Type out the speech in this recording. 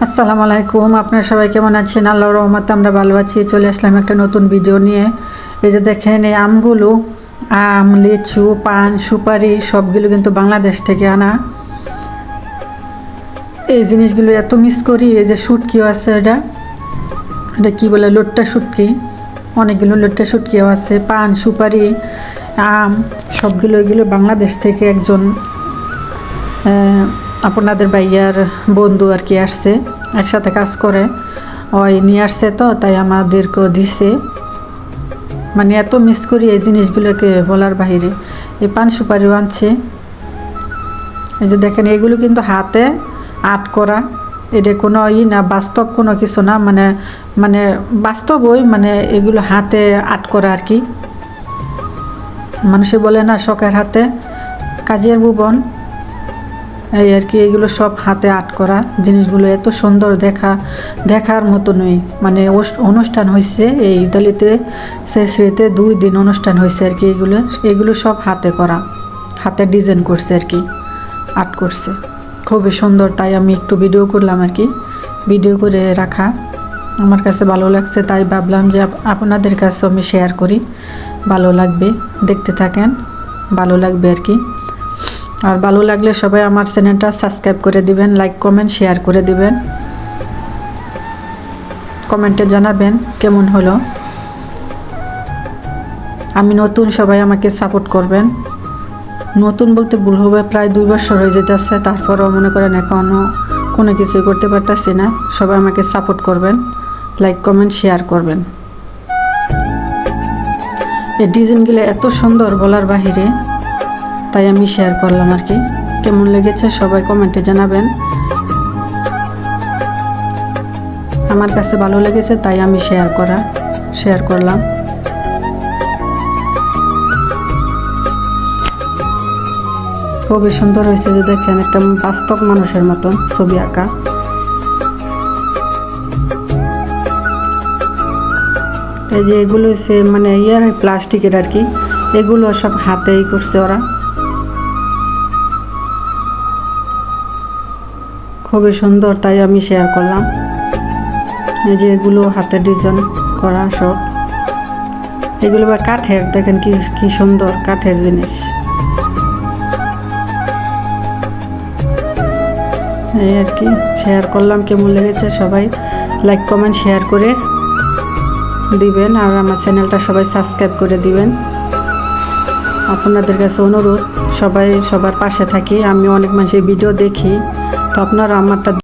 আসসালামু আলাইকুম, আপনারা সবাই কেমন আছেন? আল্লাহর রহমতে আমরা ভালো আছি। চলে আসলাম একটা নতুন ভিডিও নিয়ে। এই যে দেখেন, এই আমগুলো, আম, লিচু, পান, সুপারি সবগুলো কিন্তু বাংলাদেশ থেকে আনা। এই জিনিসগুলো এত মিস করি। এই যে শুটকিও আছে, এটা কি বলে, লোট্টা শুটকি। অনেকগুলো লোট্টা শুটকিও আছে। পান, সুপারি, আম সবগুলো এগুলো বাংলাদেশ থেকে একজন আপনাদের ভাইয়ার বন্ধু আর কি আসছে, একসাথে কাজ করে, ওই নিয়ে আসছে, তো তাই আমাদেরকেও দিছে। মানে এত মিস করি এই জিনিসগুলোকে বলার বাহিরে। এই পান সুপারিও আনছে। এই যে দেখেন, এগুলো কিন্তু হাতে আর্ট করা। এটা কোনো না বাস্তব কোনো কিছু না, মানে মানে বাস্তবই, মানে এগুলো হাতে আর্ট করা আর কি। মানুষে বলে না, শখের হাতে কাজের ভুবন, এই আর কি। এগুলো সব হাতে আর্ট করা জিনিসগুলো এত সুন্দর, দেখার মতো নয়। মানে অনুষ্ঠান হয়েছে এই ইতালিতে, সেসরিতে 2 দিন অনুষ্ঠান হয়েছে আর কি। এগুলো সব হাতে করা, হাতে ডিজাইন করছে আর কি, আর্ট করছে। খুবই সুন্দর, তাই আমি একটু ভিডিও করলাম আর কি। ভিডিও করে রাখা আমার কাছে ভালো লাগছে, তাই ভাবলাম যে আপনাদের কাছে আমি শেয়ার করি। ভালো লাগবে, দেখতে থাকেন, ভালো লাগবে আর কি। আর ভালো লাগলে সবাই আমার চ্যানেলটা সাবস্ক্রাইব করে দিবেন, লাইক কমেন্ট শেয়ার করে দিবেন, কমেন্টে জানাবেন কেমন হলো। আমি নতুন, সবাই আমাকে সাপোর্ট করবেন। নতুন বলতে ভুল হবে, প্রায় 2 বছর হয়ে যেতেছে, তারপরও মনে করেন এখনও কোনো কিছুই করতে পারতেছি না। সবাই আমাকে সাপোর্ট করবেন, লাইক কমেন্ট শেয়ার করবেন। এই ডিজাইনগুলো এত সুন্দর বলার বাহিরে, তাই আমি শেয়ার করলাম আর কি। কেমন লেগেছে সবাই কমেন্টে জানাবেন। আমার কাছে ভালো লেগেছে, তাই আমি শেয়ার করলাম। খুবই সুন্দর হয়েছে। যে দেখেন, একটা বাস্তব মানুষের মতন ছবি আঁকা। এই যে এগুলো হচ্ছে মানে প্লাস্টিকের আর কি। এগুলো সব হাতেই করছে ওরা। খুবই সুন্দর, তাই আমি শেয়ার করলাম। এই যে এগুলো হাতে ডিজাইন করা সব। এগুলো বা কাঠের, দেখেন কি সুন্দর কাঠের জিনিস। এই আর কি, শেয়ার করলাম। কেমন লেগেছে সবাই লাইক কমেন্ট শেয়ার করে দিবেন, আর আমার চ্যানেলটা সবাই সাবস্ক্রাইব করে দিবেন। আপনাদের কাছে অনুরোধ, সবাই সবার পাশে থাকি। আমি অনেক মানুষের ভিডিও দেখি, তো আপনারা আমারটা